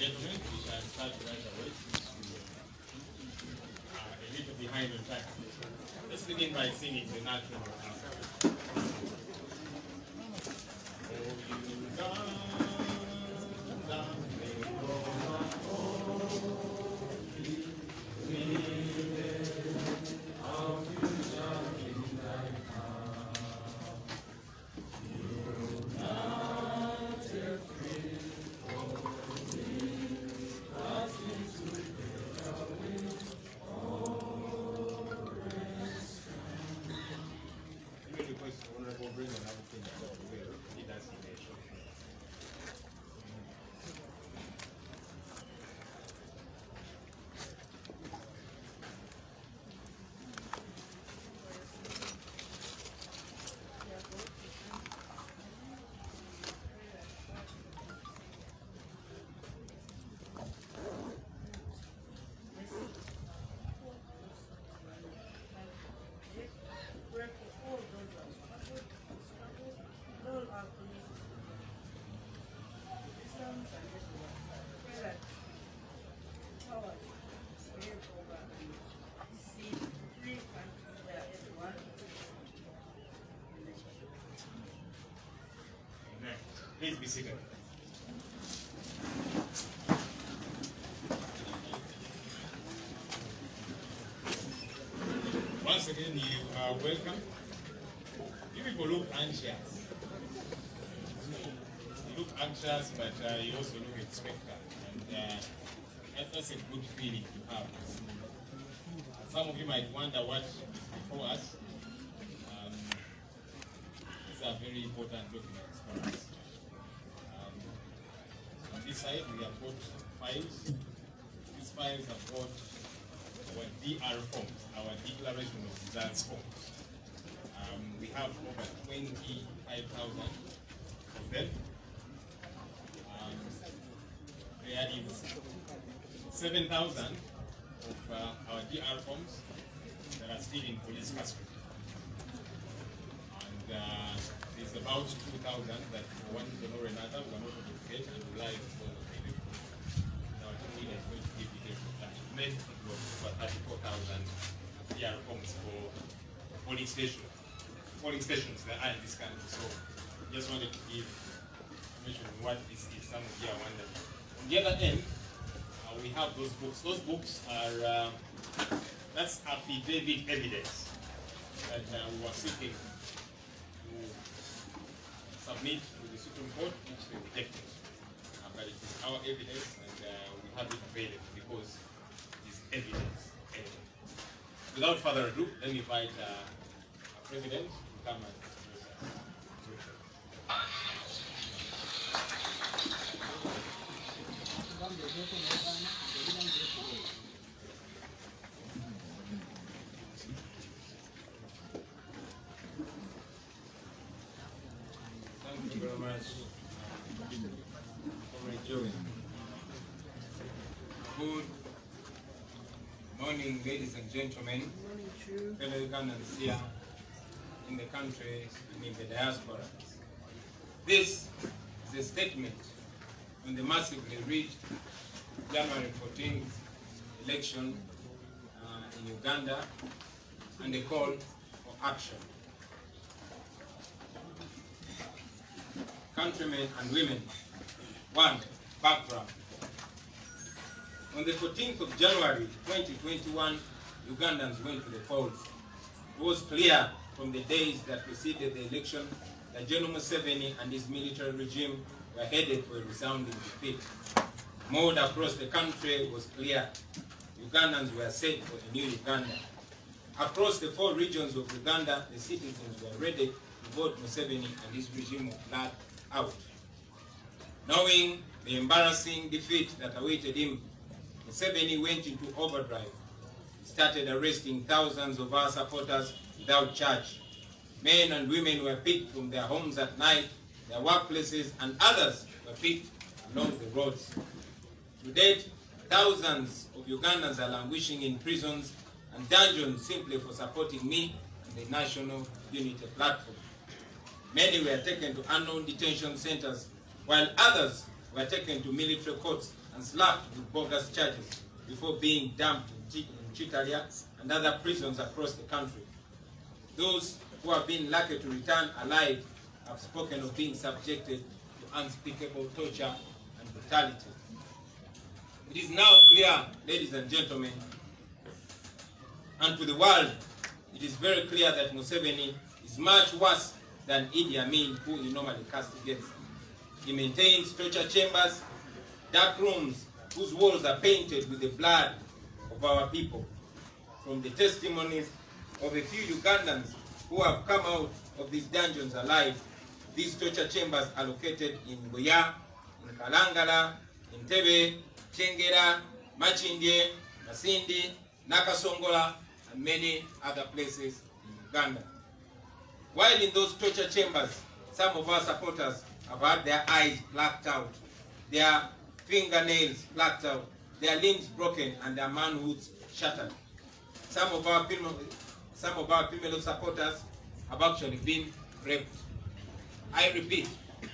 gentlemen, we shall start right away. A little behind on time. Let's begin by singing the national anthem. Please be seated. Once again, you are welcome. You people look anxious. You look anxious, but you also look expectant. And that's a good feeling to have. Some of you might wonder what is before us. These are very important documents for us. On this side, we have got files. These files have got our DR forms, our Declaration of Results forms. We have over 25,000 of them. There is 7,000 of our DR forms that are still in police custody. And there's about 2,000 that for one reason or another we are not able to get and rely on the election. Our team leader is going to give details of that. It meant it was over 34,000 DR forms for polling stations that are in this country. So just wanted to give information on what this is. Some of you are wondering. On the other end, we have those books. Those books are, that's affidavit evidence that we were seeking to submit to the Supreme Court, which they rejected. But it is our evidence, and we have it available because it is evidence. Without further ado, let me invite our President to come and Thank you very much, Comrade Joey. Good morning, ladies and gentlemen, fellow Ugandans here in the country and in the diaspora. This is a statement on the massively rigged January 14th election in Uganda and a call for action. Countrymen and women. 1. Background. On the 14th of January 2021, Ugandans went to the polls. It was clear from the days that preceded the election that General Museveni and his military regime were headed for a resounding defeat. Mood across the country was clear. Ugandans were set for a new Uganda. Across the 4 regions of Uganda, the citizens were ready to vote Museveni and his regime of blood out. Knowing the embarrassing defeat that awaited him, Museveni went into overdrive. He started arresting thousands of our supporters without charge. Men and women were picked from their homes at night, their workplaces, and others were picked along the roads. To date, thousands of Ugandans are languishing in prisons and dungeons simply for supporting me and the National Unity Platform. Many were taken to unknown detention centers, while others were taken to military courts and slapped with bogus charges before being dumped in Chitalia and other prisons across the country. Those who have been lucky to return alive have spoken of being subjected to unspeakable torture and brutality. It is now clear, ladies and gentlemen, and to the world, it is very clear that Museveni is much worse than Idi Amin, who he normally castigates. He maintains torture chambers, dark rooms whose walls are painted with the blood of our people. From the testimonies of a few Ugandans who have come out of these dungeons alive, these torture chambers are located in Buya, in Kalangala, in Tebe, Chengera, Machindye, Masindi, Nakasongola, and many other places in Uganda. While in those torture chambers, some of our supporters have had their eyes blacked out, their fingernails blacked out, their limbs broken, and their manhoods shattered. Some of our female supporters have actually been raped. I repeat,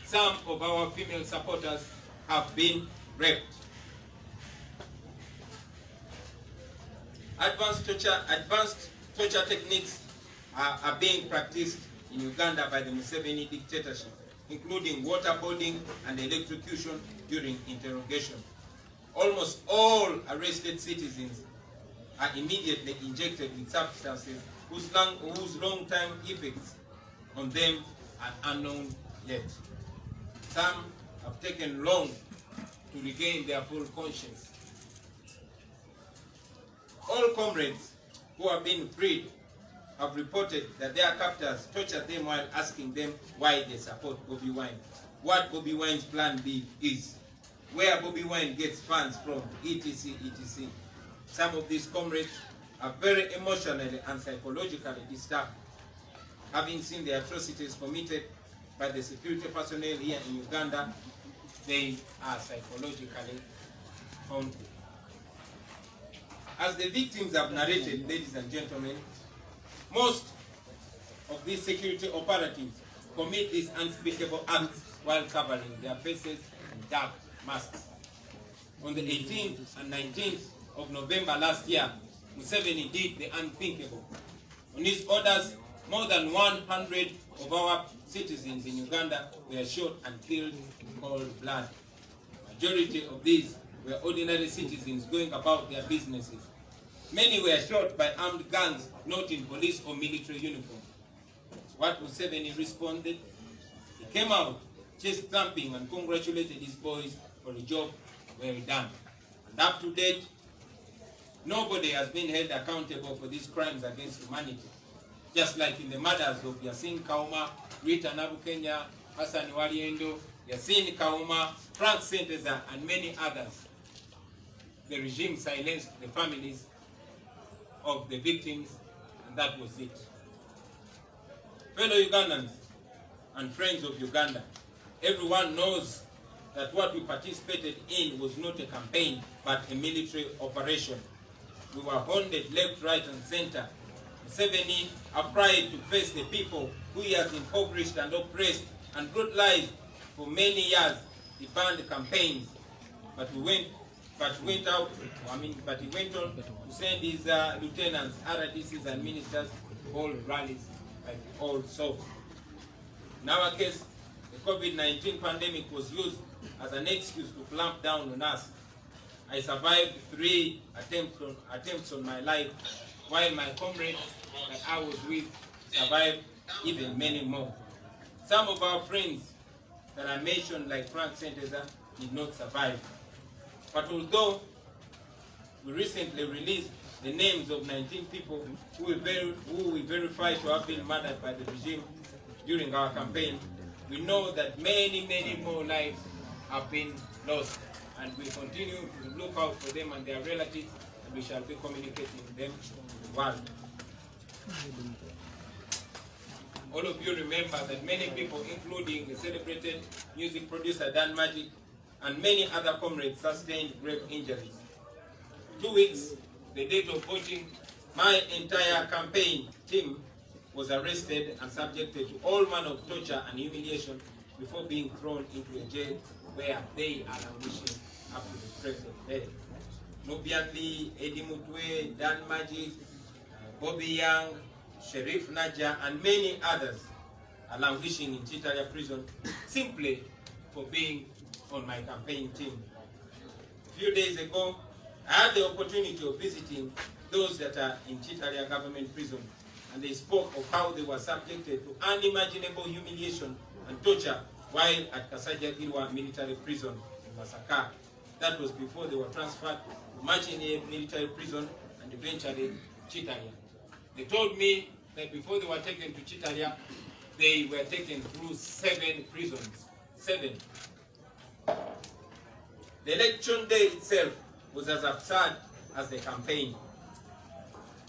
some of our female supporters have been raped. Advanced torture techniques are being practiced in Uganda by the Museveni dictatorship, including waterboarding and electrocution during interrogation. Almost all arrested citizens are immediately injected with substances whose long-term effects on them are unknown yet. Some have taken long to regain their full conscience. All comrades who have been freed have reported that their captors tortured them while asking them why they support Bobi Wine, what Bobi Wine's plan B is, where Bobi Wine gets funds from, etc., etc. Some of these comrades are very emotionally and psychologically disturbed, having seen the atrocities committed by the security personnel here in Uganda. They are psychologically haunted. As the victims have narrated, ladies and gentlemen, most of these security operatives commit these unspeakable acts while covering their faces in dark masks. On the 18th and 19th of November last year, Museveni did the unthinkable. On his orders, more than 100 of our citizens in Uganda were shot and killed in cold blood. Majority of these were ordinary citizens going about their businesses. Many were shot by armed gangs not in police or military uniform. What Museveni responded? He came out, chest thumping, and congratulated his boys for a job well done. And up to date, nobody has been held accountable for these crimes against humanity. Just like in the murders of Yasin Kauma, Rita Nabukenya, Hassan Waliendo, Yasin Kauma, Frank Senteza, and many others. The regime silenced the families of the victims, and that was it. Fellow Ugandans and friends of Uganda, everyone knows that what we participated in was not a campaign, but a military operation. We were hounded left, right, and center. Museveni, afraid to face the people who he has impoverished and oppressed and brutalized for many years, he banned campaigns. But he went on to send his lieutenants, RDCs, and ministers to hold rallies like the old South. In our case, the COVID-19 pandemic was used as an excuse to clamp down on us. I survived 3 attempts on my life, while my comrades that I was with survived even many more. Some of our friends that I mentioned, like Frank Senteza, did not survive. But although we recently released the names of 19 people who we verified to have been murdered by the regime during our campaign, we know that many, many more lives have been lost. And we continue to look out for them and their relatives, and we shall be communicating with them to the world. All of you remember that many people, including the celebrated music producer Dan Magic and many other comrades, sustained grave injuries. 2 weeks, the date of voting, my entire campaign team was arrested and subjected to all manner of torture and humiliation before being thrown into a jail where they are languishing up to the present day. Nubian Lee, Eddie Mutwe, Dan Magic, Bobby Young, Sheriff Naja, and many others are languishing in Chitalia prison simply for being on my campaign team. A few days ago, I had the opportunity of visiting those that are in Chitalia government prison, and they spoke of how they were subjected to unimaginable humiliation and torture while at Kasaja Girwa military prison in Masaka. That was before they were transferred to Machine military prison and eventually Chitalia. They told me that before they were taken to Chitalia, they were taken through 7 prisons. 7. The election day itself was as absurd as the campaign.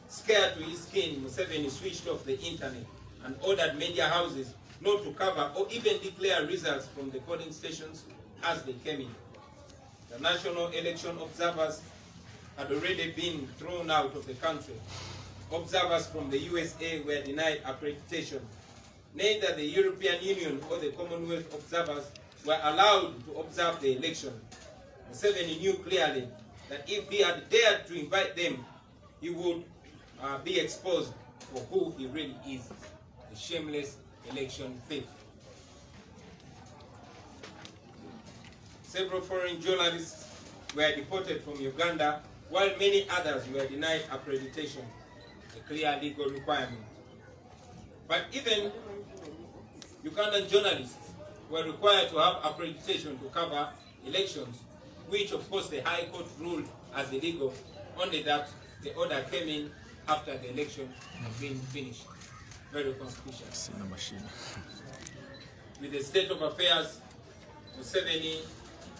Scared to his skin, Museveni switched off the internet and ordered media houses not to cover or even declare results from the polling stations as they came in. The national election observers had already been thrown out of the country. Observers from the USA were denied accreditation. Neither the European Union or the Commonwealth observers were allowed to observe the election. Museveni knew clearly that if he had dared to invite them, he would be exposed for who he really is, the shameless election thief. Several foreign journalists were deported from Uganda, while many others were denied accreditation, a clear legal requirement. But even Ugandan journalists were required to have accreditation to cover elections, which of course the High Court ruled as illegal, only that the order came in after the election had been finished. Very conspicuous. With the state of affairs, Museveni,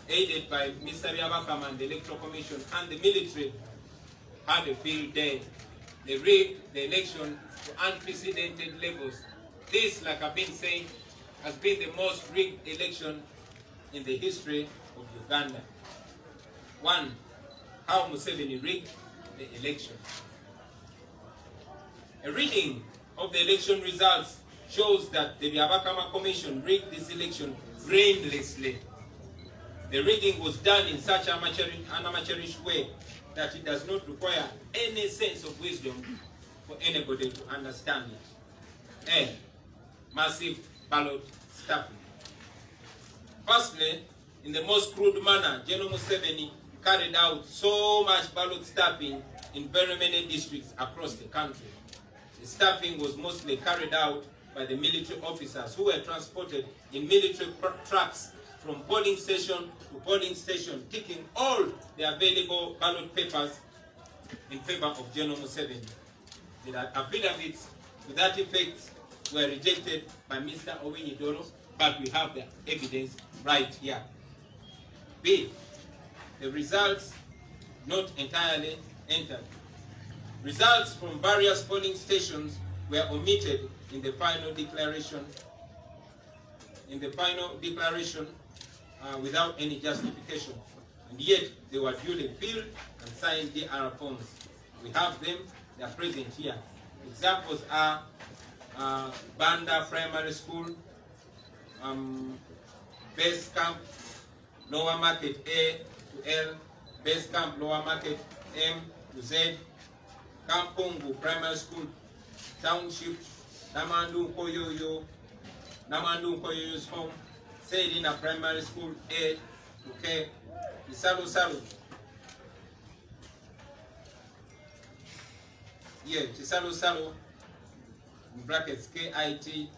aided by Mr. Byabakama and the Electoral Commission and the military, had a field day. They rigged the election to unprecedented levels. This, like I've been saying, has been the most rigged election in the history of Uganda. 1. How Museveni rigged the election. A reading of the election results shows that the Byabakama Commission rigged this election brainlessly. The rigging was done in such an amateurish way that it does not require any sense of wisdom for anybody to understand it. A. Massive ballot stuffing. Firstly, in the most crude manner, General Museveni carried out so much ballot stuffing in very many districts across the country. The stuffing was mostly carried out by the military officers who were transported in military trucks from polling station to polling station, taking all the available ballot papers in favor of General Museveni. The affidavits to that effect were rejected by Mr. Owinyi-Dolo, but we have the evidence right here. B. The results not entirely entered. Results from various polling stations were omitted in the final declaration. Without any justification, and yet they were duly filled and signed DR forms. We have them; they are present here. Examples are Banda Primary School, Base Camp, Lower Market A to L, Base Camp Lower Market M to Z, Kampungu Primary School, Township, Namandu Nkoyoyo's home, Sedina Primary School A to K, Tisalu, Tisalu, in brackets KIT,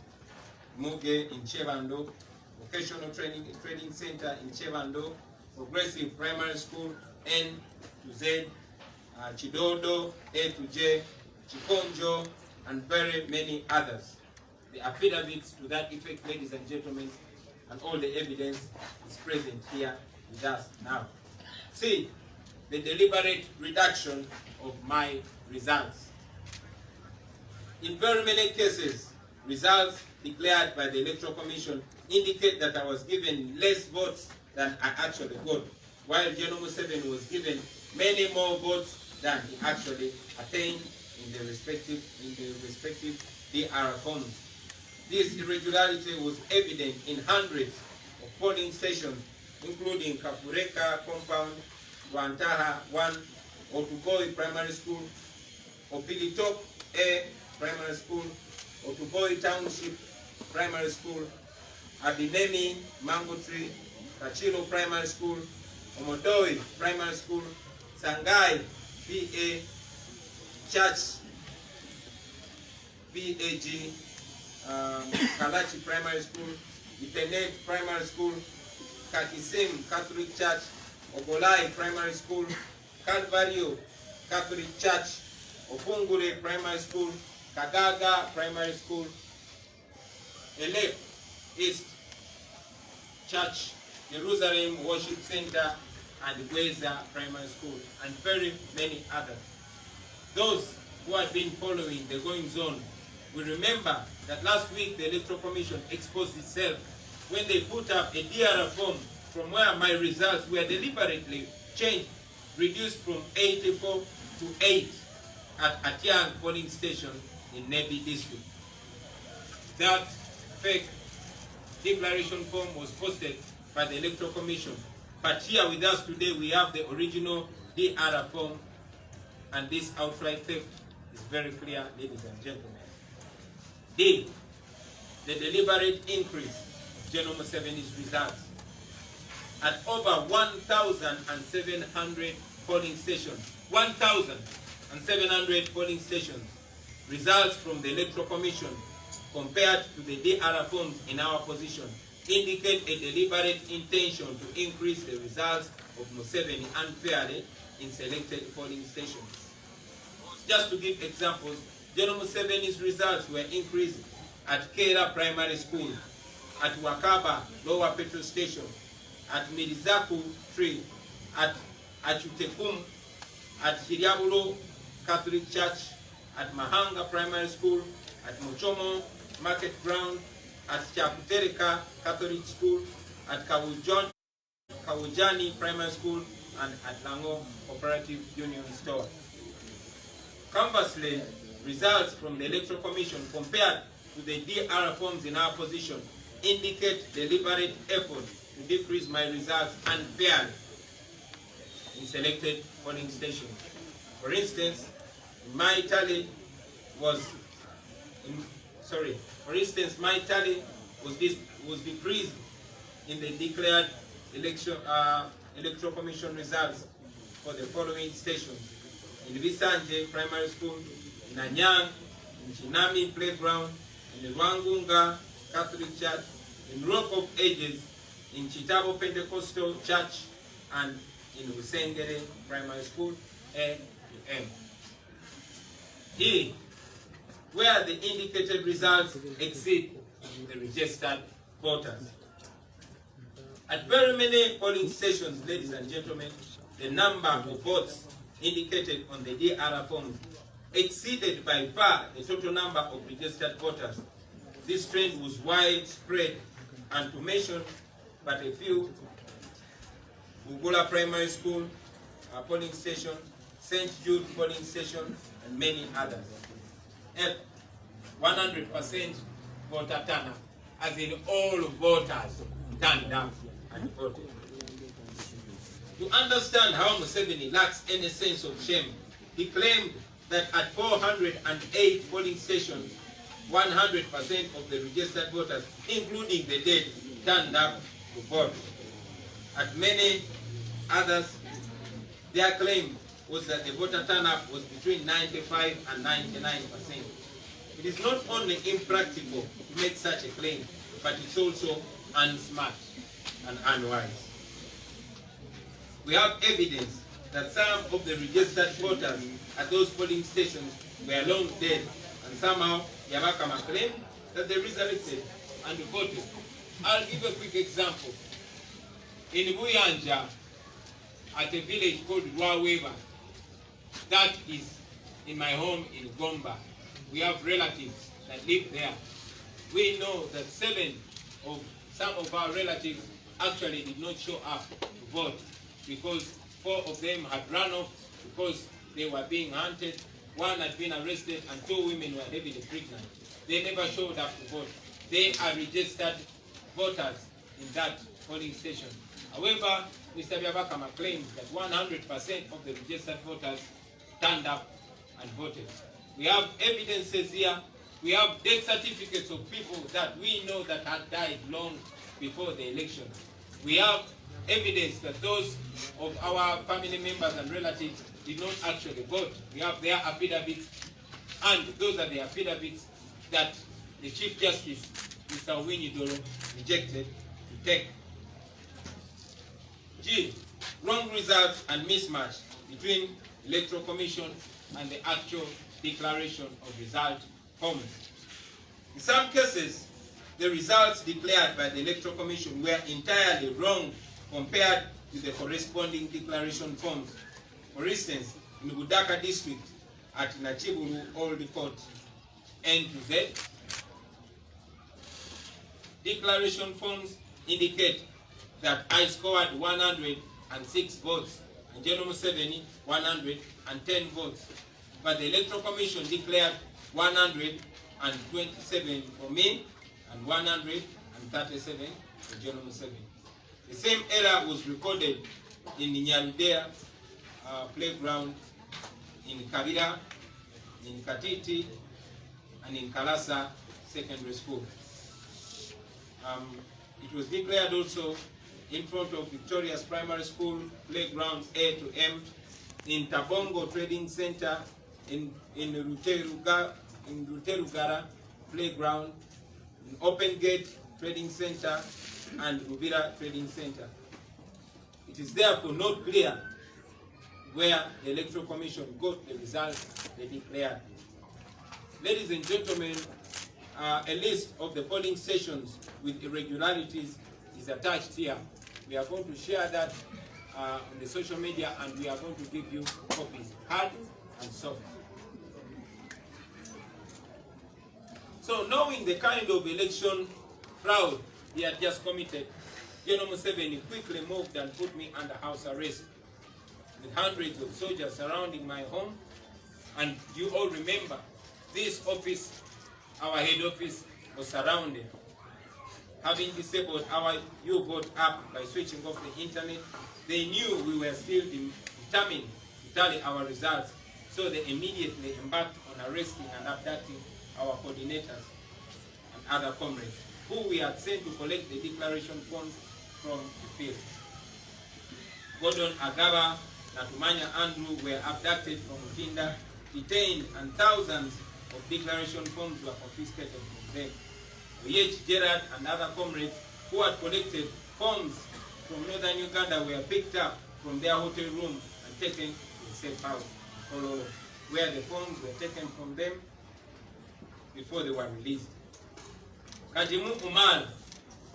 Muge in Chebando, Vocational Training Center in Chebando, Progressive Primary School N to Z, Chidodo A to J, Chikonjo, and very many others. The affidavits to that effect, ladies and gentlemen, and all the evidence is present here with us now. C. The deliberate reduction of my results. In very many cases, results declared by the Electoral Commission indicate that I was given less votes than I actually got, while General Museveni was given many more votes than he actually attained in the respective DR forms. This irregularity was evident in hundreds of polling stations including Kapureka Compound, Wantaha 1, Otugoi Primary School, Opilitop A Primary School, Otugoi Township Primary School, Adineni Mango Tree, Kachilo Primary School, Omodoi Primary School, Sangai PA Church BAG, Kalachi Primary School, Ipenet Primary School, Kakisim Catholic Church, Ogolai Primary School, Calvario Catholic Church, Ofungure Primary School, Kagaga Primary School, Elep East Church, Jerusalem Worship Center, and Gweza Primary School, and very many others. Those who have been following the goings on will remember that last week the Electoral Commission exposed itself when they put up a DRR form from where my results were deliberately changed, reduced from 84 to 8 at Atiang polling station in Nebi district. That fake declaration form was posted by the Electoral Commission, but here with us today we have the original DRR form, and this outright theft is very clear, ladies and gentlemen. D, the deliberate increase of General Museveni's results at over 1,700 polling stations. 1,700 polling stations. Results from the Electoral Commission compared to the DRR forms in our position indicate a deliberate intention to increase the results of Museveni unfairly in selected polling stations. Just to give examples, General Museveni's results were increased at Kera Primary School, at Wakaba Lower Petrol Station, at Mirizaku Tree, at Achutekum, at Hiriabulo Catholic Church, at Mahanga Primary School, at Mochomo Market Ground, at Chaputereka Catholic School, at Kawujani Primary School, and at Lango Cooperative Union Store. Conversely, results from the Electoral Commission compared to the DRR forms in our position indicate deliberate effort to decrease my results unfairly in selected polling stations. For instance, my tally was decreased in the declared Electoral Commission results for the following stations: in Visanje Primary School, in Anyang, in Chinami Playground, in Rwangunga Catholic Church, in Rock of Ages, in Chitabo Pentecostal Church, and in Usengere Primary School, A to M. E, where the indicated results exceed the registered voters. At very many polling stations, ladies and gentlemen, the number of votes indicated on the DRR forms exceeded by far the total number of registered voters. This trend was widespread, and to mention but a few: Ugula Primary School polling station, St. Jude polling station, and many others. F, 100% voter turnout, as in all voters turned up and voted. To understand how Museveni lacks any sense of shame, he claimed that at 408 polling stations, 100% of the registered voters, including the dead, turned up to vote. At many others, their claim was that the voter turnout was between 95 and 99%. It is not only impractical to make such a claim, but it's also unsmart and unwise. We have evidence that some of the registered voters at those polling stations were long dead, and somehow Yabakama claimed that they resurrected and voted. I'll give a quick example. In Buyanja, at a village called Rwaweba, that is in my home in Gomba, we have relatives that live there. We know that some of our relatives actually did not show up to vote because 4 of them had run off because they were being hunted. 1 had been arrested and 2 women were heavily pregnant. They never showed up to vote. They are registered voters in that polling station. However, Mr. Byabakama claims that 100% of the registered voters turned up and voted. We have evidences here. We have death certificates of people that we know that had died long before the election. We have evidence that those of our family members and relatives did not actually vote. We have their affidavits, and those are the affidavits that the Chief Justice, Mr. Winnie Dolo, rejected to take. G. Wrong results and mismatch between Electoral Commission and the actual declaration of result forms. In some cases, the results declared by the Electoral Commission were entirely wrong compared with the corresponding declaration forms. For instance, in Budaka district at Nachiburu Old Court, N to Z, declaration forms indicate that I scored 106 votes and General Museveni 110 votes. But the Electoral Commission declared 127 for me and 137 for General Museveni. The same error was recorded in the Nyarudea playground, in Kabira, in Katiti, and in Kalasa Secondary School. It was declared also in front of Victoria's Primary School, playground A to M, in Tabongo Trading Center, in Ruterugara playground, in Open Gate Trading Center, and Rubira Trading Center. It is therefore not clear where the Electoral Commission got the results they declared. Ladies and gentlemen, a list of the polling stations with irregularities is attached here. We are going to share that on the social media, and we are going to give you copies, hard and soft. So knowing the kind of election fraud he had just committed, General Museveni quickly moved and put me under house arrest with hundreds of soldiers surrounding my home. And you all remember, this office, our head office, was surrounded. Having disabled our U-Vote app by switching off the internet, they knew we were still determined to tally our results, so they immediately embarked on arresting and abducting our coordinators and other comrades, who we had sent to collect the declaration forms from the field. Gordon Agaba and Tumanya Andrew were abducted from Utinda, detained, and thousands of declaration forms were confiscated from them. Oyech Gerard and other comrades who had collected forms from northern Uganda were picked up from their hotel room and taken to the safe house in Kololo, where the forms were taken from them before they were released. Kajimu Umar,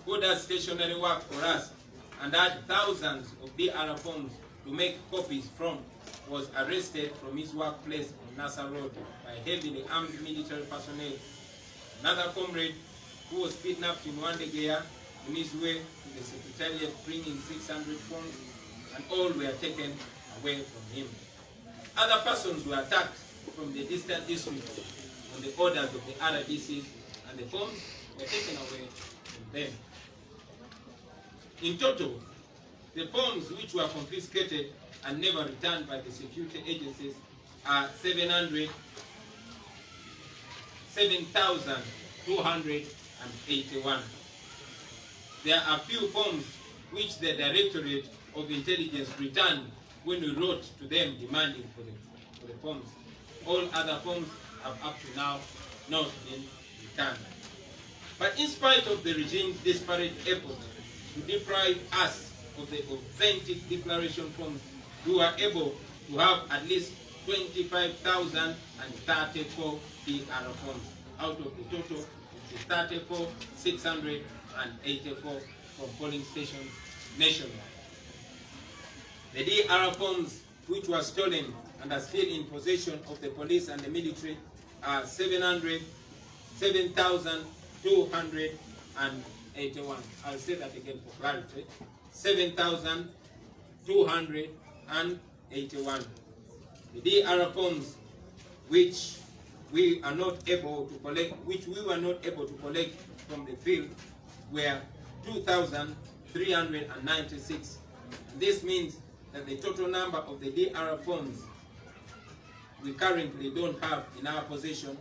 who does stationary work for us and had thousands of DR forms to make copies from, was arrested from his workplace on Nasa Road by heavily armed military personnel. Another comrade who was kidnapped in Wandegeya on his way to the Secretariat bringing 600 forms, and all were taken away from him. Other persons were attacked from the distant districts on the orders of the RDCs, and the forms were taken away from them. In total, the forms which were confiscated and never returned by the security agencies are 7,281. There are few forms which the Directorate of Intelligence returned when we wrote to them demanding for the forms. All other forms have up to now not been returned. But in spite of the regime's desperate effort to deprive us of the authentic declaration forms, we were able to have at least 25,034 DR forms out of the total of the 34,684 from polling stations nationwide. The DR forms which were stolen and are still in possession of the police and the military are 7,281. I'll say that again for clarity. 7,281. The DR forms which we are not able to collect, which we were not able to collect from the field, were 2,034 396. This means that the total number of the DR forms we currently don't have in our possession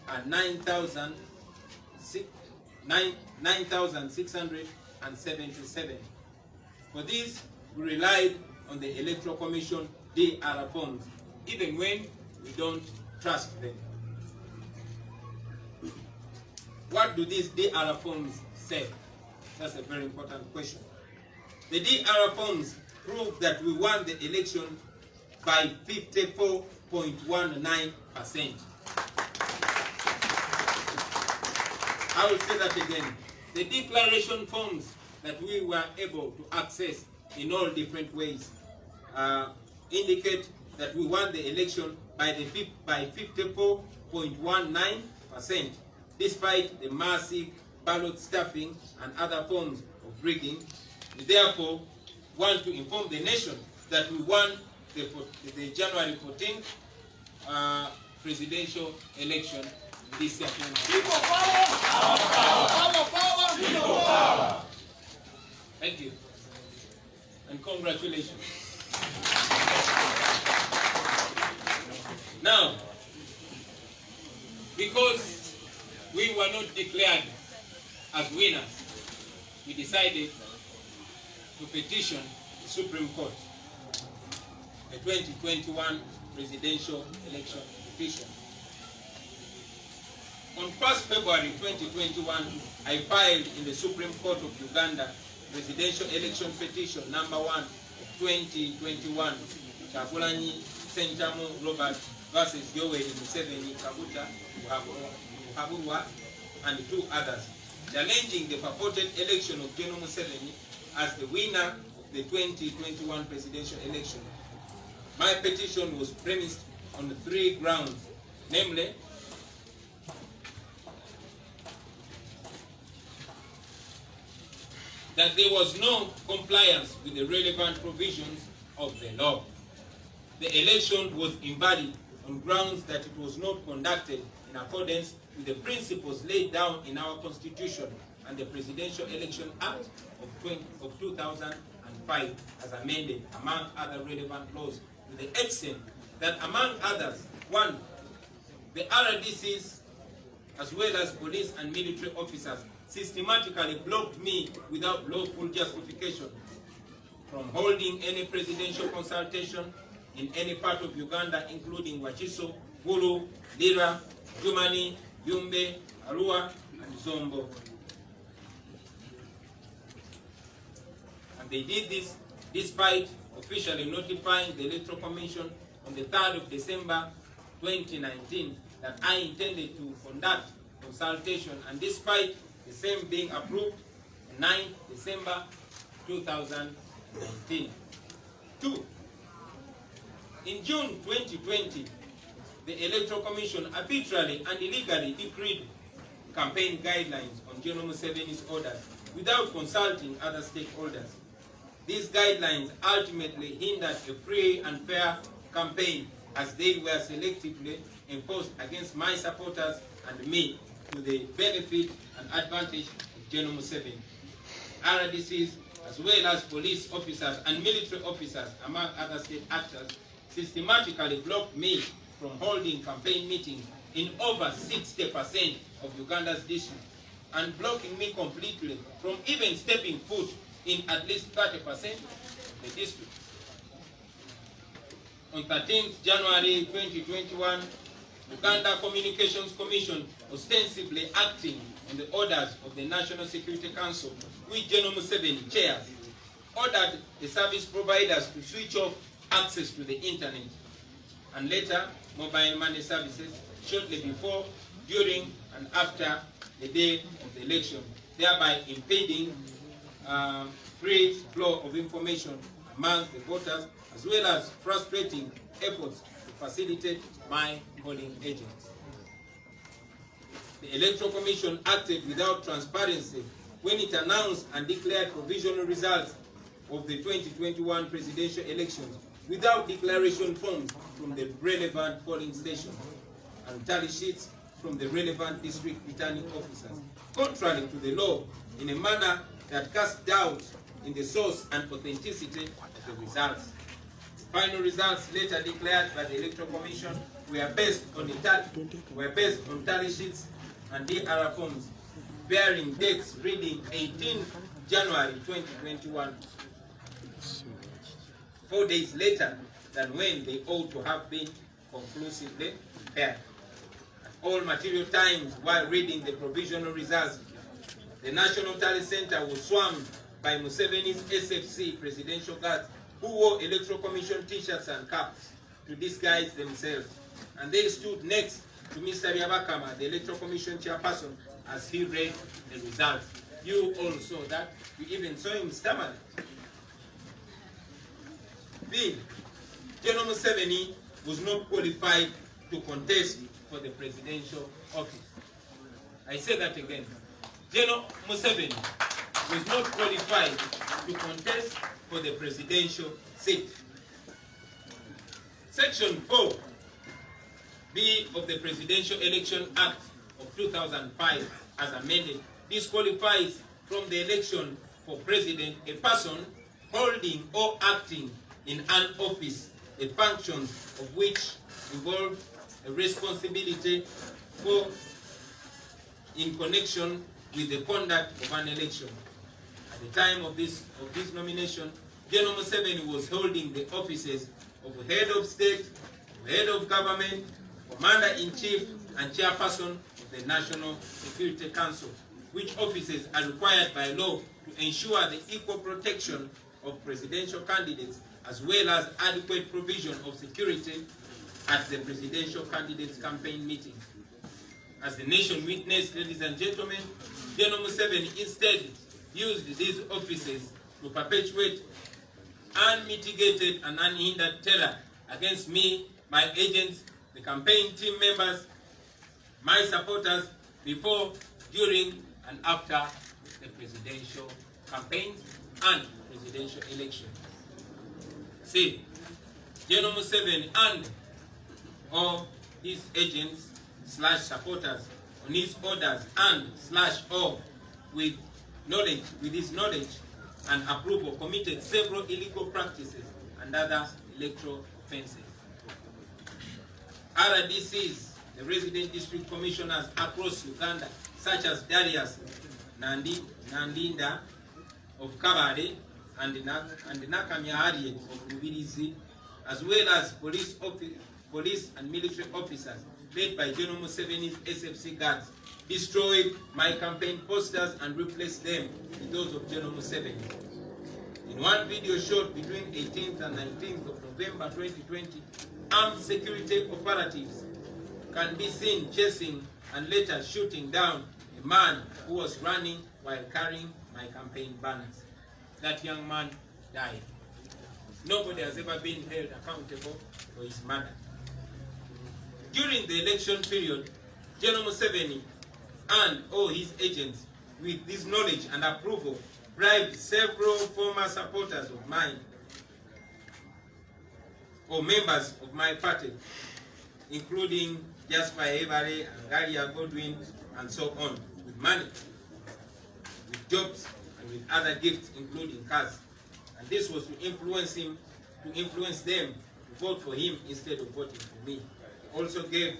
are 9,677. For this, we relied on the Electoral Commission DR forms, even when we don't trust them. What do these DR forms say? That's a very important question. The DR forms prove that we won the election by 54.19%. I will say that again. The declaration forms that we were able to access in all different ways indicate that we won the election by 54.19%, despite the massive ballot stuffing and other forms of rigging. We therefore want to inform the nation that we won the January 14th presidential election this year. People power! Power! People power! Thank you. And congratulations. Now, because we were not declared as winners, we decided to petition the Supreme Court, the 2021 presidential election petition. On 1st February 2021, I filed in the Supreme Court of Uganda presidential election petition number 1 of 2021, Kyagulanyi Ssentamu Robert versus Museveni Kaguta Muhabura and 2 others, challenging the purported election of General Museveni as the winner of the 2021 presidential election. My petition was premised on 3 grounds, namely, that there was no compliance with the relevant provisions of the law. The election was invalid on grounds that it was not conducted in accordance with the principles laid down in our Constitution and the Presidential Election Act of 2005 as amended, among other relevant laws, to the extent that, among others, 1, the RDCs as well as police and military officers systematically blocked me without lawful justification from holding any presidential consultation in any part of Uganda, including Wakiso, Gulu, Lira, Jumani, Yumbe, Arua, and Zombo. And they did this despite officially notifying the Electoral Commission on the 3rd of December 2019 that I intended to conduct consultation, and despite the same being approved on 9th December 2019. 2. In June 2020, the Electoral Commission arbitrarily and illegally decreed campaign guidelines on General Museveni's orders without consulting other stakeholders. These guidelines ultimately hindered a free and fair campaign as they were selectively enforced against my supporters and me to the benefit and advantage of General Museveni. RDCs, as well as police officers and military officers, among other state actors, systematically blocked me from holding campaign meetings in over 60% of Uganda's districts, and blocking me completely from even stepping foot in at least 30% of the district. On 13th January 2021, Uganda Communications Commission, ostensibly acting on the orders of the National Security Council, which General Museveni chairs, ordered the service providers to switch off access to the internet, and later mobile money services shortly before, during, and after the day of the election, thereby impeding free flow of information among the voters, as well as frustrating efforts to facilitate my polling agents. The Electoral Commission acted without transparency when it announced and declared provisional results of the 2021 presidential elections without declaration forms from the relevant polling stations and tally sheets from the relevant district returning officers, contrary to the law, in a manner that cast doubt in the source and authenticity of the results. The final results later declared by the Electoral Commission were based on tally sheets and DR forms bearing dates reading 18 January 2021, 4 days later than when they ought to have been conclusively paired. At all material times while reading the provisional results, the National Tally Center was swarmed by Museveni's SFC presidential guards who wore Electoral Commission t-shirts and caps to disguise themselves. And they stood next to Mr. Byabakama, the Electoral Commission chairperson, as he read the results. You all saw that. You even saw him stammering. B. General Museveni was not qualified to contest for the presidential office. I say that again. General Museveni was not qualified to contest for the presidential seat. Section 4B of the Presidential Election Act of 2005 as amended disqualifies from the election for president a person holding or acting in an office, a function of which involves a responsibility for in connection with the conduct of an election. At the time of this nomination, General Museveni was holding the offices of Head of State, Head of Government, Commander-in-Chief, and Chairperson of the National Security Council, which offices are required by law to ensure the equal protection of presidential candidates as well as adequate provision of security at the presidential candidates' campaign meeting. As the nation witnessed, ladies and gentlemen, General Museveni instead used these offices to perpetuate unmitigated and unhindered terror against me, my agents, the campaign team members, my supporters, before, during, and after the presidential campaigns and presidential election. See, General Museveni and all his agents / supporters on his orders and / or with his knowledge and approval committed several illegal practices and other electoral offences. RDCs, the resident district commissioners across Uganda, such as Darius Nandinda of Kabale and Nakamya Harriet of Rubirizi, as well as police and military officers led by General Museveni's SFC guards, destroyed my campaign posters and replaced them with those of General Museveni. In one video shot between 18th and 19th of November 2020, armed security operatives can be seen chasing and later shooting down a man who was running while carrying my campaign banners. That young man died. Nobody has ever been held accountable for his murder. During the election period, General Museveni and all his agents, with this knowledge and approval, bribed several former supporters of mine or members of my party, including Jasper Ebare and Galia Godwin and so on, with money, with jobs, and with other gifts, including cars. And this was to influence them to vote for him instead of voting for me. He also gave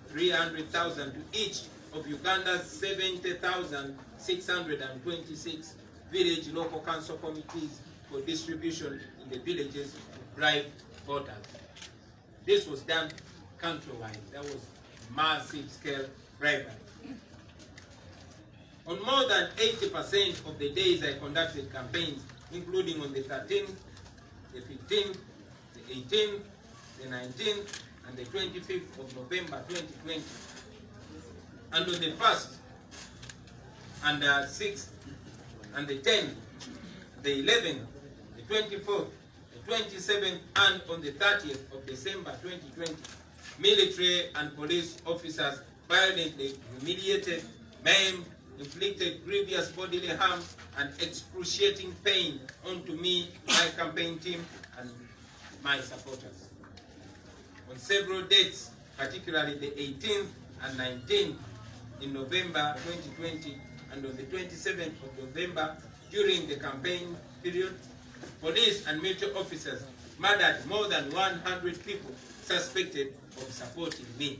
300,000 to each of Uganda's 70,626 village local council committees for distribution in the villages to bribe voters. This was done countrywide. That was massive scale bribery. On more than 80% of the days I conducted campaigns, including on the 13th, the 15th, the 18th, the 19th, and the 25th of November 2020, and on the 1st, and the 6th, and the 10th, the 11th, the 24th, the 27th, and on the 30th of December 2020, military and police officers violently humiliated, maimed, inflicted grievous bodily harm and excruciating pain onto me, my campaign team, and my supporters. On several dates, particularly the 18th and 19th in November 2020, and on the 27th of November during the campaign period, police and military officers murdered more than 100 people suspected of supporting me.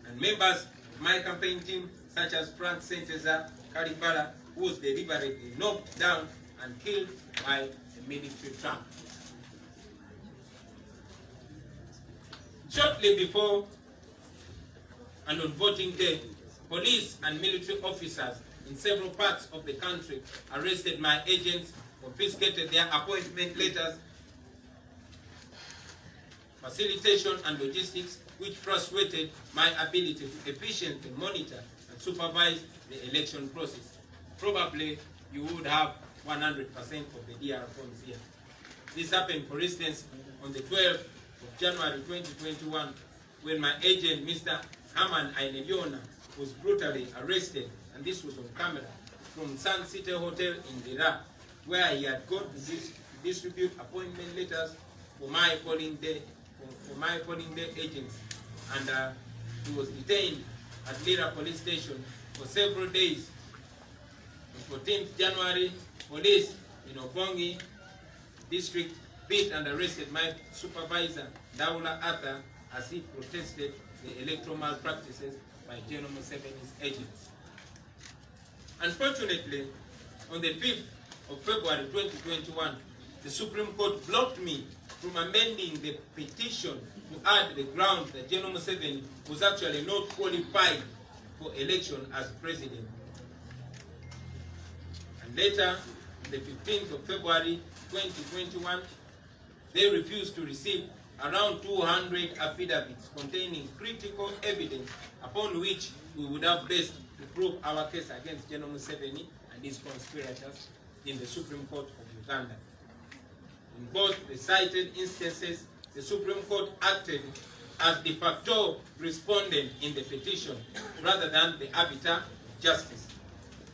And members of my campaign team, such as Frank Senteza Kalibala, who was deliberately knocked down and killed by a military truck. Shortly before and on voting day, police and military officers in several parts of the country arrested my agents, confiscated their appointment letters, facilitation and logistics, which frustrated my ability to efficiently monitor and supervise the election process. Probably you would have 100% of the DR forms here. This happened, for instance, on the 12th of January 2021, when my agent, Mr. Haman Aineliona, was brutally arrested, and this was on camera, from Sun City Hotel in Dera, where he had gone to distribute appointment letters for my polling day, agents, and he was detained at Lira Police Station for several days. On 14th January, police in Obongi district beat and arrested my supervisor, Daula Arthur, as he protested the electoral malpractices by General Museveni's agents. Unfortunately, on the 5th of February 2021, the Supreme Court blocked me from amending the petition to add the ground that General Museveni was actually not qualified for election as president. And later, on the 15th of February 2021, they refused to receive around 200 affidavits containing critical evidence upon which we would have based to prove our case against General Museveni and his conspirators in the Supreme Court of Uganda. In both the cited instances, the Supreme Court acted as de facto respondent in the petition rather than the arbiter of justice,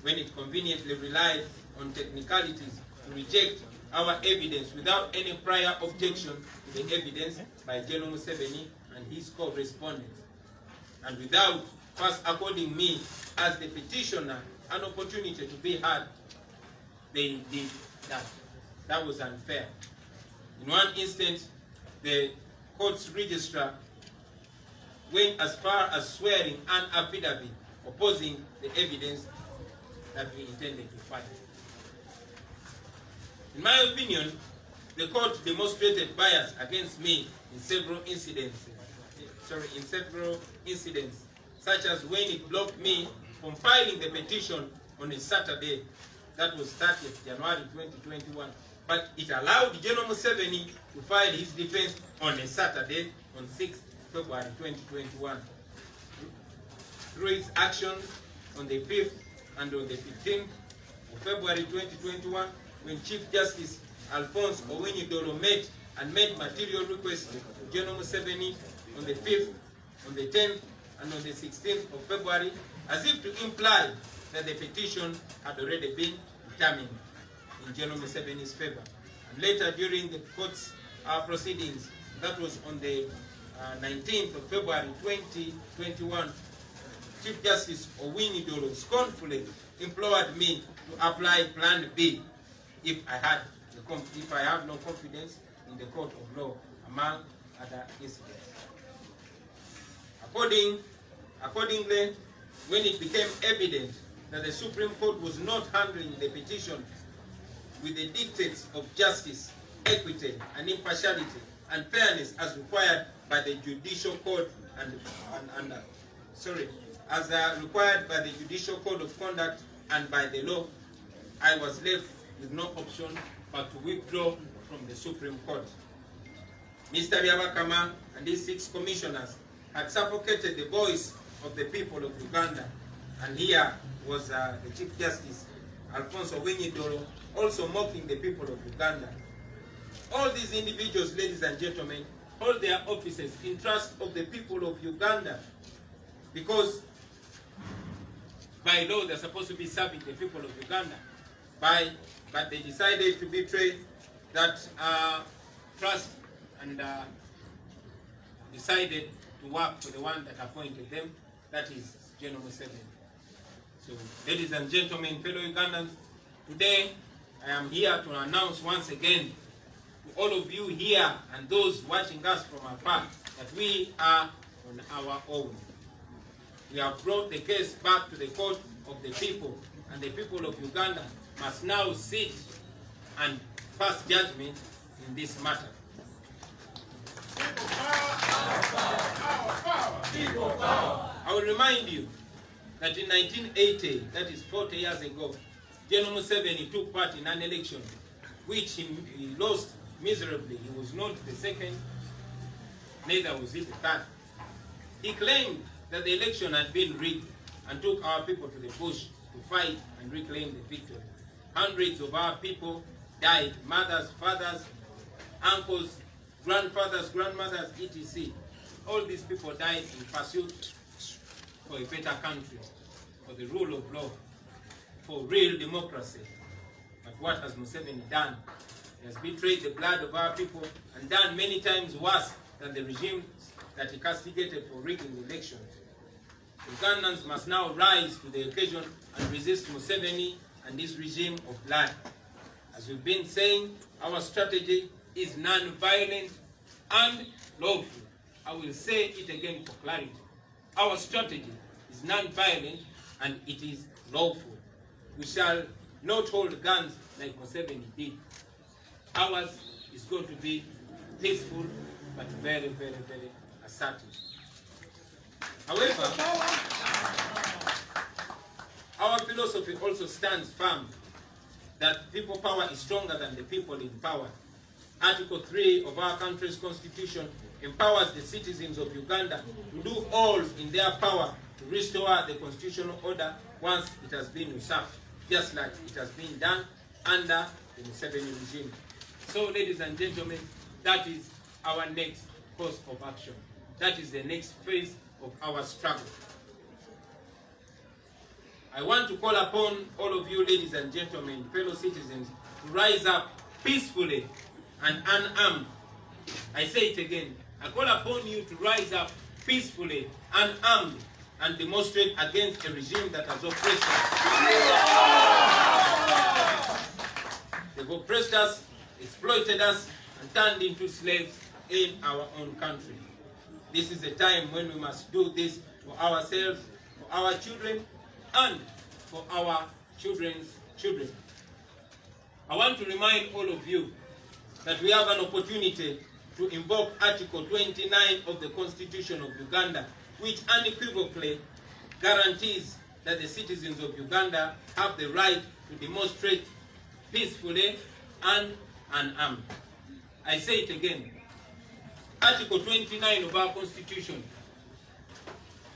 when it conveniently relied on technicalities to reject our evidence without any prior objection to the evidence by General Museveni and his co-respondents, and without first according me as the petitioner an opportunity to be heard. They did that. That was unfair. In one instance, the court's registrar went as far as swearing an affidavit opposing the evidence that we intended to file. In my opinion, the court demonstrated bias against me in several incidents, such as when it blocked me from filing the petition on a Saturday, that was 30th January 2021, but it allowed General Museveni to file his defense on a Saturday, on 6th February 2021. Through its actions on the 5th and on the 15th of February 2021, when Chief Justice Alphonse Owiny-Dollo met and made material requests to General Museveni on the 5th, on the 10th, and on the 16th of February, as if to imply that the petition had already been determined in General Museveni's favor. And later, during the court's proceedings, that was on the 19th of February 2021, Chief Justice Owiny-Dollo scornfully implored me to apply Plan B if I have no confidence in the court of law, among other incidents. Accordingly, when it became evident that the Supreme Court was not handling the petition with the dictates of justice, equity, and impartiality and fairness as required by the Judicial Code required by the Judicial Code of Conduct and by the law, I was left with no option but to withdraw from the Supreme Court. Mr. Byabakama and his 6 commissioners had suffocated the voice of the people of Uganda, and here was the Chief Justice Alphonse Owiny-Dollo also mocking the people of Uganda. All these individuals, ladies and gentlemen, hold their offices in trust of the people of Uganda, because by law they're supposed to be serving the people of Uganda, but they decided to betray that trust and decided to work for the one that appointed them, that is General Museveni. So, ladies and gentlemen, fellow Ugandans, today I am here to announce once again to all of you here and those watching us from afar that we are on our own. We have brought the case back to the court of the people, and the people of Uganda must now sit and pass judgment in this matter. I will remind you that in 1980, that is 40 years ago, General Museveni took part in an election which he lost miserably. He was not the second, neither was he the third. He claimed that the election had been rigged and took our people to the bush to fight and reclaim the victory. Hundreds of our people died, mothers, fathers, uncles, grandfathers, grandmothers, etc. All these people died in pursuit for a better country, for the rule of law, for real democracy. But what has Museveni done? He has betrayed the blood of our people and done many times worse than the regime that he castigated for rigging the elections. Ugandans must now rise to the occasion and resist Museveni and his regime of blood. As we've been saying, our strategy is non-violent and lawful. I will say it again for clarity. Our strategy is non-violent and it is lawful. We shall not hold guns like Museveni did. Ours is going to be peaceful but very, very, very assertive. However, our philosophy also stands firm that people power is stronger than the people in power. Article 3 of our country's constitution empowers the citizens of Uganda to do all in their power to restore the constitutional order once it has been usurped, just like it has been done under the Museveni regime. So, ladies and gentlemen, that is our next course of action. That is the next phase of our struggle. I want to call upon all of you, ladies and gentlemen, fellow citizens, to rise up peacefully and unarmed. I say it again. I call upon you to rise up peacefully, unarmed, and demonstrate against a regime that has oppressed us. They've oppressed us, exploited us, and turned into slaves in our own country. This is a time when we must do this for ourselves, for our children, and for our children's children. I want to remind all of you that we have an opportunity to invoke Article 29 of the Constitution of Uganda, which unequivocally guarantees that the citizens of Uganda have the right to demonstrate peacefully and unarmed. I say it again. Article 29 of our Constitution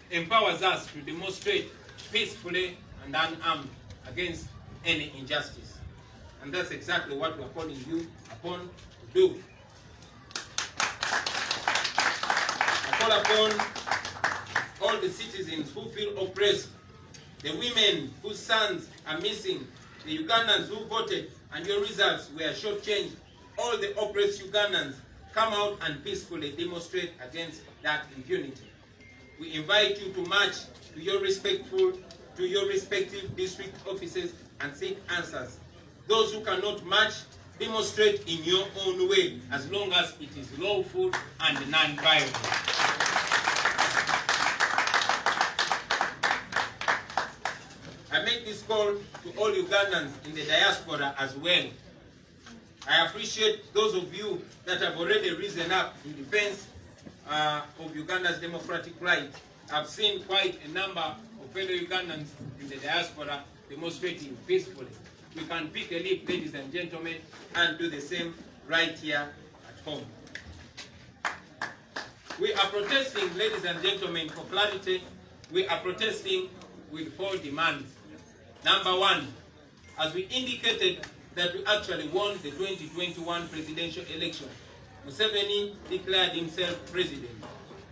empowers us to demonstrate peacefully and unarmed against any injustice. And that's exactly what we're calling you upon to do. I call upon all the citizens who feel oppressed, the women whose sons are missing, the Ugandans who voted and your results were shortchanged, all the oppressed Ugandans, come out and peacefully demonstrate against that impunity. We invite you to march to your respective district offices and seek answers. Those who cannot march, demonstrate in your own way, as long as it is lawful and non-violent. I make this call to all Ugandans in the diaspora as well. I appreciate those of you that have already risen up in defense of Uganda's democratic rights. I've seen quite a number of fellow Ugandans in the diaspora demonstrating peacefully. We can pick a leaf, ladies and gentlemen, and do the same right here at home. We are protesting, ladies and gentlemen, for clarity. We are protesting with 4 demands. Number 1, as we indicated that we actually won the 2021 presidential election, Museveni declared himself president.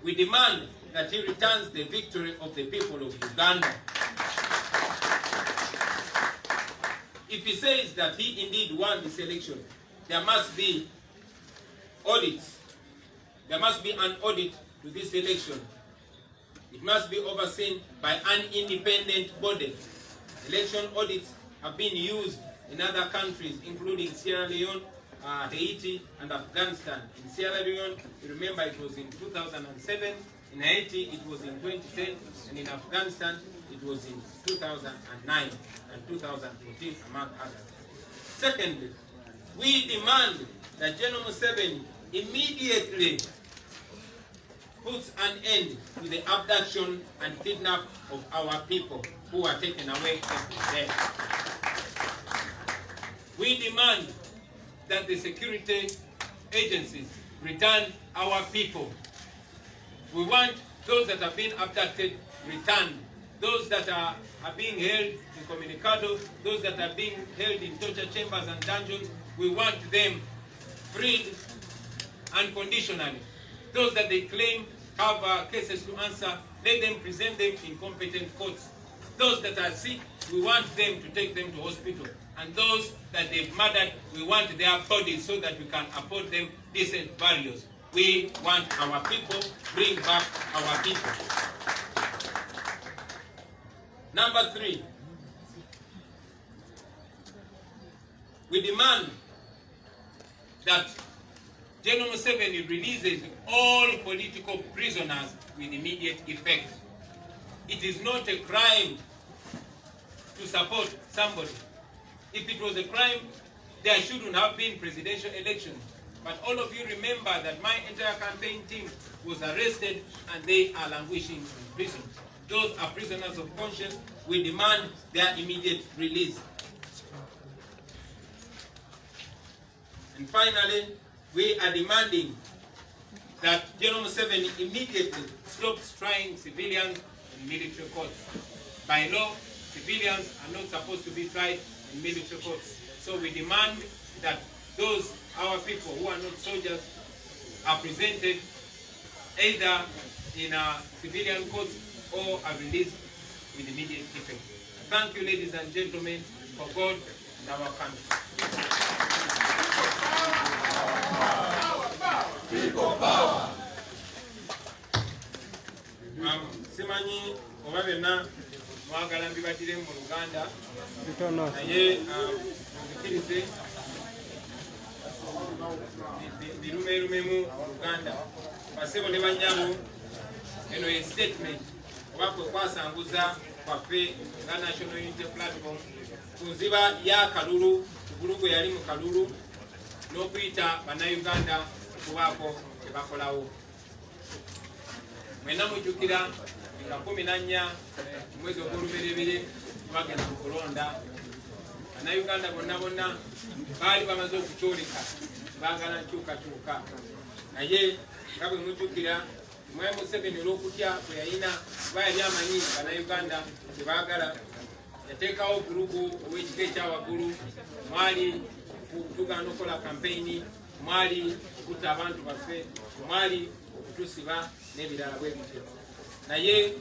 We demand that he returns the victory of the people of Uganda. If he says that he indeed won this election, there must be audits. There must be an audit to this election. It must be overseen by an independent body. Election audits have been used in other countries, including Sierra Leone, Haiti, and Afghanistan. In Sierra Leone, you remember it was in 2007, in Haiti it was in 2010, and in Afghanistan it was in 2009 and 2014, among others. Secondly, we demand that General Museveni immediately puts an end to the abduction and kidnap of our people who are taken away every day. We demand that the security agencies return our people. We want those that have been abducted returned. Those that are being held incommunicado, those that are being held in torture chambers and dungeons, we want them freed unconditionally. Those that they claim have cases to answer, let them present them in competent courts. Those that are sick, we want them to take them to hospital. And those that they've murdered, we want their bodies so that we can afford them decent burials. We want our people, bring back our people. Number 3, we demand that General Museveni releases all political prisoners with immediate effect. It is not a crime to support somebody. If it was a crime, there shouldn't have been presidential elections. But all of you remember that my entire campaign team was arrested and they are languishing in prison. Those are prisoners of conscience. We demand their immediate release. And finally, we are demanding that General Museveni immediately stops trying civilians in military courts. By law, civilians are not supposed to be tried in military courts. So we demand that those, our people who are not soldiers, are presented either in civilian courts or are released with immediate effect. Thank you, ladies and gentlemen, for God and our country. People power. Simanyi oba byonna mwagala mbibatire mu Uganda naye mubikirize birumemu Uganda basebo ne banyabo eno ye statement oba kwe kwasanguza kwaffe nga National Unity Platform ku nziba ya Kalulu Gulugu yali mu Kalulu n'okuyita bannayuganda okubaako kye bakolawo. Mwena mujjukira nga 14 mwezi ogw'olubereberye bagenda mu kulonda. Bannayuganda bonna baali bamaze okukyoleka baagala nkyukakyuka, naye nga bwe mujjukira Mwami Museveni olw'okutya kwe yalina kuba yali amanyi bannayuganda kye baagala, yateekawo Gulugu ow'ekika ekyawaggulu, mwali okutugaana okukola kampeyini, mwali okutta abantu baffe, mwali okutusiba n'ebirala bwe bityo. Naye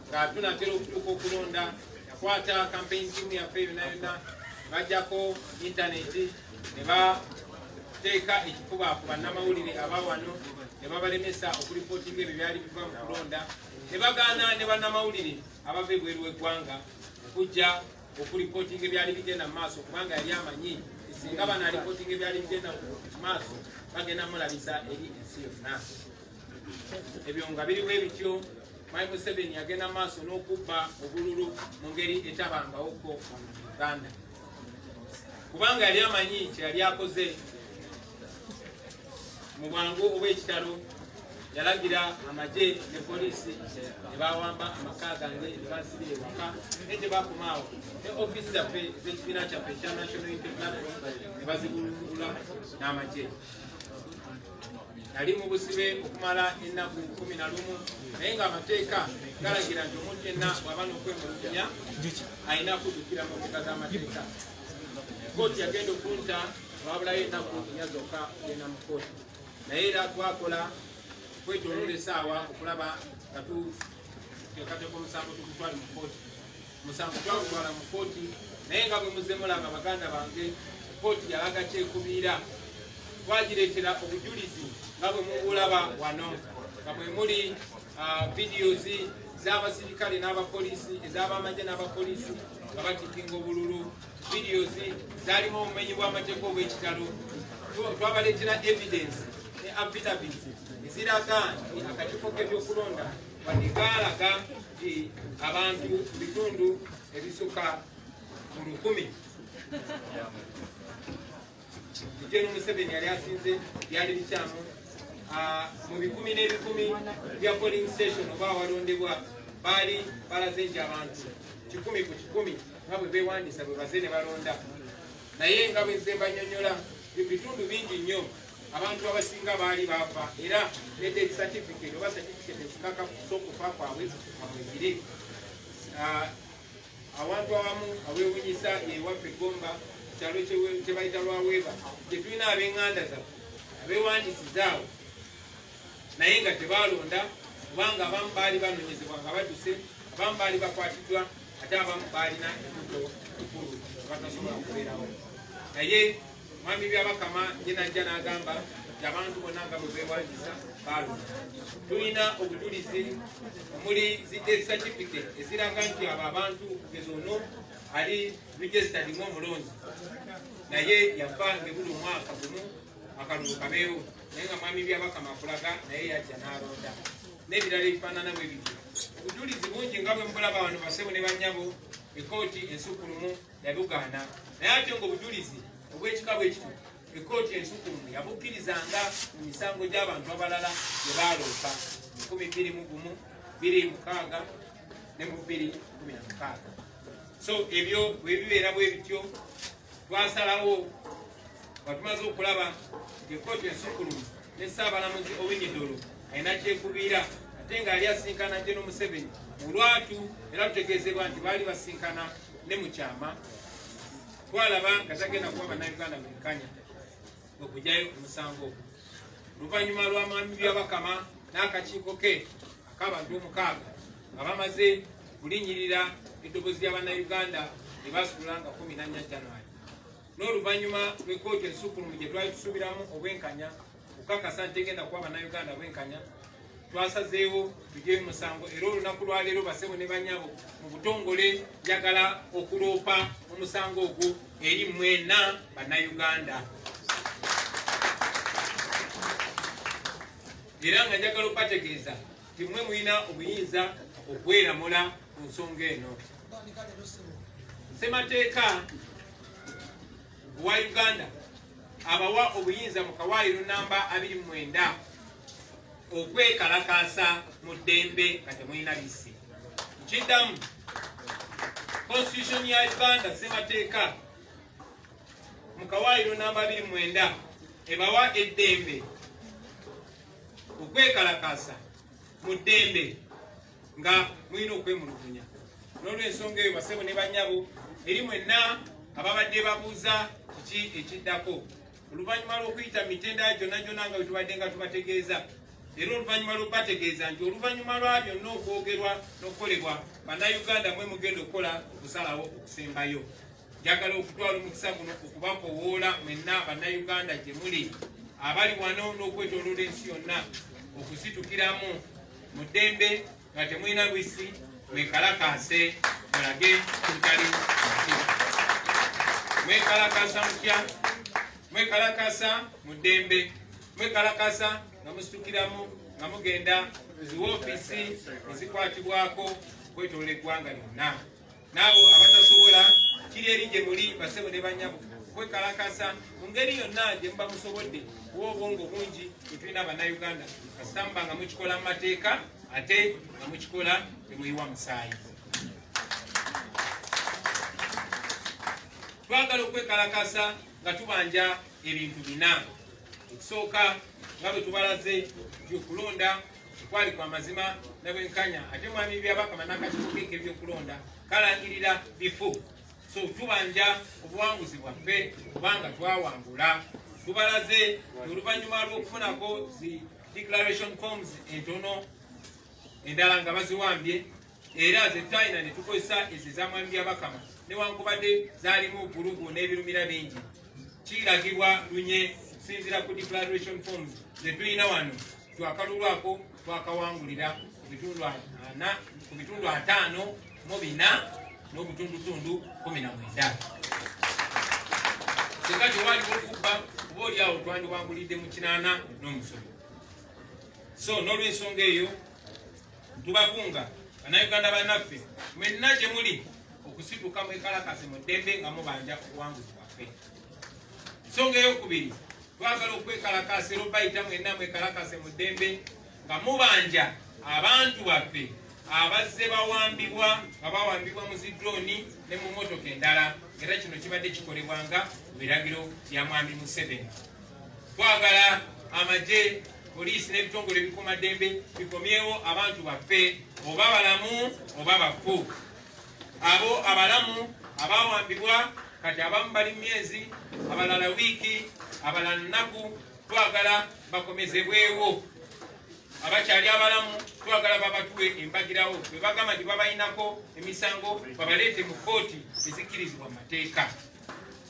nga tunatera okutuuka okulonda, yakwata kampeyini tiimu yaffe yonna bajjako intaneti ne bateeka ekifuba ku bannamawulire abawano ne babalemesa okulipootinga ebyo byali biva mu kulonda, ne bagaana ne bannamawulire abava ebweru w'eggwanga okujja okulipootinga ebyali bigenda mu maaso, kubanga yali amanyi singa bano alipootinga ebyali bigenda mu maaso bagenda mulabisa eri ensi yonna. Ebyo nga biri bwe bityo, Mwami Museveni yagenda mu maaso n'okubba obululu mu ngeri etabangawoko mu Uganda, kubanga yali amanyi kye yali akoze. Mu bwangu obw'ekitalo yalagira amagye ne poliisi ne bawamba amaka gange ne bansibira ewaka, ne gye bakomaawo ne ofiisi zaffe ez'ekibiina kyaffe ekya National Unity Platform ne bazibulula n'amagye. Nali mu busibe okumala ennaku 11, naye ng'amateeka galagira nti omuntu yenna bw'aba n'okwemulugunya alina kuddukira mu mbuga z'amateeka. Kooti yagenda okunta wabulayo ennaku 4 zokka okugenda mu kooti, naye era twakola kwetoloola essaawa okulaba nga tuteekateeka omusango tugutwale mu kooti. Omusango twagutwala mu kooti, naye nga bwe muzze mulaba baganda bange, kooti yalaga kyekubiira. Twagireetera obujulizi nga bwe mubulaba wano, nga bwe muli videos ez'abasirikale n'abapoliisi, ez'abamagye n'abapoliisi nga batikinga obululu, videos zalimu obumenyi bw'amateeka obw'ekitalo. Twabaleetera evidence ne affidavits eziraga nti akakiiko k'ebyokulonda wadde kaalaga nti abantu mu bitundu ebisukka mu 1,000 Gen. Museveni yali asinze byali bikyamu mu 10 n'ebikumi bya polling station oba awalondebwa baali balaze nti abantu 100 ku 100 nga bwe beewandiisa bwe baze ne balonda. Naye nga bwe nze mbanyonnyola ebitundu bingi nnyo abantu abasinga baali baafa era ne death certificate oba certificate ezikakakusa okufa kwabwe amwezire. Awantu awamu abeewunyisa yewaffe Gomba kyalo kye bayita Lwaweeba gye tulina ab'eŋŋanda zaffe abeewandiisizaawo naye nga tebalonda kubanga abamu baali banoonyezebwa nga badduse, abamu baali bakwatiddwa ate abamu baalina embuto ekkulu batasobola kubeerawo. Naye mwami byabakama ye najja n'agamba nti abantu bonna nga bwe beewandiisa balonda. Tulina obujulizi omuli zi death certificate eziraga nti abo abantu kugeza ono ali registered ng'omulonzi naye yafa ngebuli omwaka gumu akalulu kabeewo, naye nga mwami byabakama akulaga naye yajja n'alonda n'ebirala ebifaanana bwe bityo. Obujulizi bungi nga bwe mbulaba wano basebo ne bannyabo ekooti ensukkulumu yabugaana, naye ate ng'obujulizi obw'ekika bwe kityo ekooti ensukkulumu yabukkirizanga mu misango gy'abantu abalala gye baaloopa 2021, 2006 ne mu 2016. So ebyo bwe bibeera bwe bityo twasalawo nga tumaze okulaba nti ekooti ensukkulumu ne Ssaabalamuzi Owiny-Dollo alina kyekubiira ate ng'ali asinkana Gen. Museveni mu lwatu era lutegeezebwa nti baali basinkana ne mu kyama. Twalaba nga tagenda kuba bannayuganda mwenkanya okugyayo omusango ogwo. Oluvannyuma lwa mwami byabakama n'akakiiko ke ak'abantu 6 nga bamaze kulinnyirira eddoboozi ly'abannayuganda lye baasitula nga 14 January, n'oluvannyuma lw'ekkooti ensukkulumu gye twali tusuubiramu obwenkanya okukakasa nti tegenda kuba bannayuganda bwenkanya, twasazeewo tugyeyo omusango. Era olunaku lwaleero basebo ne bannyabo mu butongole njagala okuloopa omusango ogwo eri mwenna bannayuganda. Era nga njagala okubategeeza nti mmwe mulina obuyinza okweramula ku nsonga eno. Ssemateeka wa Uganda abawa obuyinza mu kawaayiro namba 29 okwekalakaasa mu ddembe nga temulina bisi. Kiddamu Constitution ya Uganda ssemateeka mu kawaayiro namba 29 ebawa eddembe okwekalakaasa mu ddembe nga mulina okwemulugunya. N'olw'ensonga eyo basebo ne bannyabo eri mwenna ababadde babuuza kiki ekiddako oluvannyuma lw'okuyita mu mitendera gyonna gyonna nga bwe tubadde nga tubategeeza, era oluvannyuma lw'okubategeeza nti oluvannyuma lwa byonna okwogerwa n'okukolebwa bannayuganda mwe mugenda okukola okusalawo okusembayo. Njagala okutwala omukisa guno okubakowoola mwenna bannayuganda gye muli abali wano n'okwetooloola ensi yonna okusitukiramu mu ddembe nga temulina bwisi, mwekalakaase mulage kutali mwekalakaasa mutya, mwekalakaasa mu ddembe, mwekalakaasa nga musitukiramu nga mugenda zi woofiisi ezikwatibwako kwetoola eggwanga lyonna. N'abo abatasobola kiri eri gye muli basebo ne bannyabo kwekalakaasa mu ngeri yonna gye muba musobodde kuba obwongo bungi bwe tulina bannayuganda kasita muba nga mukikola mu mateeka ate nga mukikola temuyiwa musaayi. Twagala okwekalakaasa nga tubanja ebintu 4. Ekisooka nga bwe tubalaze nti okulonda tekwali kwa mazima ne bwenkanya ate mwami byabakama n'akakiiko ke k'ebyokulonda kalangirira bifo. So tubanja obuwanguzi bwaffe kubanga twawangula. Tubalaze oluvannyuma lw'okufunako zi declaration forms entono endala nga baziwambye era zetayina ne tukozesa ezo ez'amwami byabakama newankubadde zaalimu obulugu n'ebirumira bingi. Kiragibwa lunye okusinziira ku declaration forms ze tulina wano twakalulwako twakawangulira bitundu 54 n'obutundutundu 19. Singa tewaliwo okubba oba oliawo twandiwangulidde mu 8 n'omusomo. So n'olw'ensonga eyo tubakunga bannayuganda bannaffe mwenna gye muli okusituka mwekalakase mu ddembe nga mubanja obuwanguzi bwaffe. Ensonga ey'okubiri twagala okwekalakasa era obayita mwenna mwekalakase mu ddembe nga mubanja abantu baffe abazze bawambibwa nga bawambibwa mu zidrooni ne mu motoka endala, era kino kibadde kikolebwanga mu biragiro bya mwami Museveni. Twagala amagye, poliisi n'ebitongole ebikuumaddembe bikomyewo abantu baffe oba balamu oba bafu. Abo abalamu abawambibwa kati abamu bali myezi, abalala wiiki, abalala nnaku, twagala bakomezebwewo. Abakyali abalamu twagala babatuwe embagirawo, bwe bagamba nti babayinako emisango babaleete mu kooti ezikkirizibwa mu mateeka.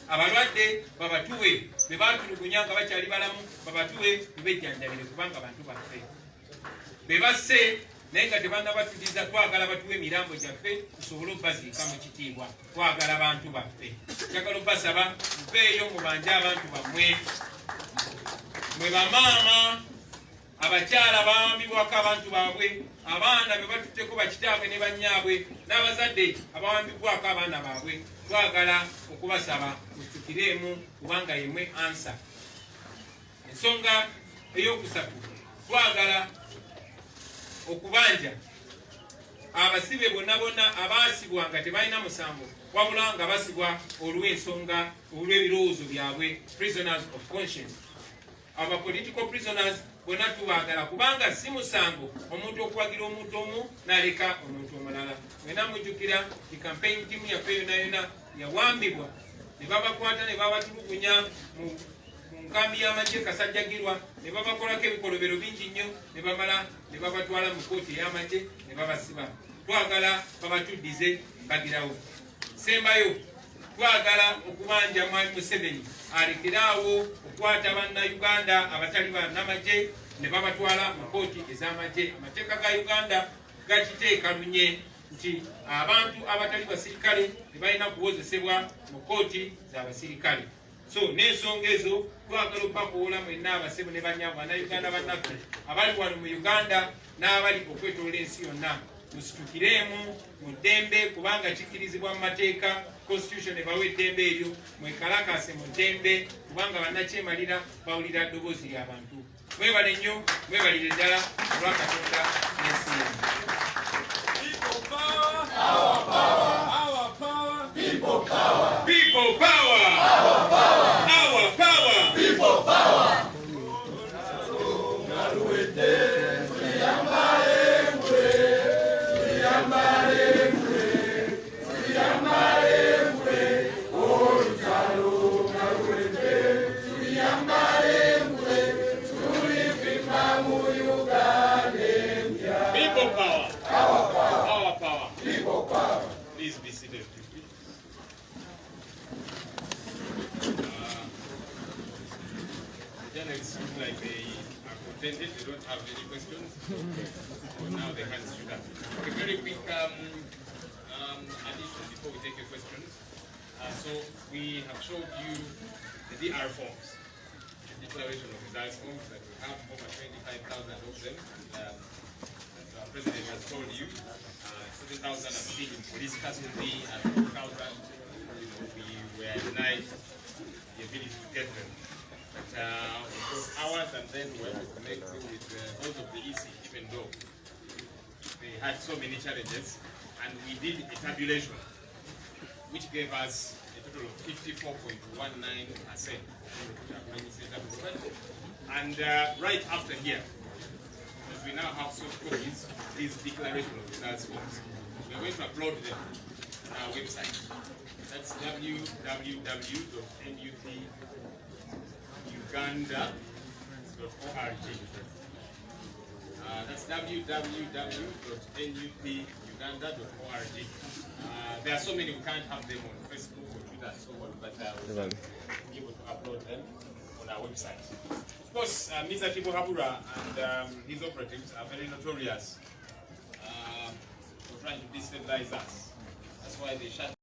Abalwadde babatuwe, bwe batulugunya nga bakyali balamu babatuwe bebejjanjabire kubanga bantu baffe. Be basse naye nga tebannabatuliza twagala batuwe emirambo gyaffe tusobole okubaziika mu kitiibwa. Twagala bantu baffe. Njagala obbasaba muveeyo mubanje abantu bammwe. Mwe bamaama abakyala bawambibwako abantu baabwe, abaana be batutteko bakitaabwe ne bannyaabwe, n'abazadde abawambibwako abaana baabwe, twagala okubasaba mutukiremu kubanga yemwe ansa. Ensonga ey'okusatu twagala okubanja abasibe bonna bonna abaasibwa nga tebalina musango wabula nga basibwa olw'ensonga olw'ebirowoozo byabwe, prisoners of conscience. Aba political prisoners bonna tubaagala kubanga si musango omuntu okuwagira omuntu omu n'aleka omuntu omulala. Mwena mujjukira di campaign team yaffe yonna yonna yawambibwa ne babakwata ne babatulugunya mu nkambi y'amagye Kasajjagirwa, ne babakolako ebikolobero bingi nnyo ne bamala ne babatwala mu kooti ey'amagye ne babasiba. Twagala babatuddize bagirawo. Sembayo twagala okubanja mwami Museveni alekeraawo okukwata bannayuganda abatali bannamagye ne babatwala mu kooti ez'amagye. Amateeka ga Uganda gakiteeka lunye nti abantu abatali basirikale tebalina kuwozesebwa mu kooti z'abasirikale. So n'ensonga ezo twagala okubakuwola mwenna abasebo ne bannyaabwe bannayuganda bannaffe abali wano mu Uganda n'abali okwetoloola ensi yonna. Musitukiremu mu ddembe kubanga kikkirizibwa mu mateeka, constitution ebawa eddembe eryo. Mwekalakase mu ddembe kubanga bannakyemalira bawulira ddoboozi ly'abantu. Mwebale nnyo, mwebalire ddala olwa Katonda n'ensi yenu. People power! Our power! Our power! People power! People power! Our power! Our power! People power! Please be seated. Journalists look like they are contented. They don't have any questions. So now the hands should up. Okay, very quick addition before we take your questions. So we have showed you the DR forms, the declaration of results forms that we have over 25,000 of them. Our president has told you 7,000 are still in police custody and 4,000 we were denied the ability to get them. But it was ours, and then we were able to connect with those of the EC, even though they had so many challenges, and we did a tabulation which gave us a total of 54.19%. And right after here, we now have soft copies, these declaration of results forms. We are going to upload them on our website. That's www.nupuganda.org. That's www.nupuganda.org. There are so many, we can't have them on Facebook or Twitter and so on, but we'll be able to upload them on our website. Of course, Mr. Tibo Habura and his operatives are very notorious destabilize us. That's why they shut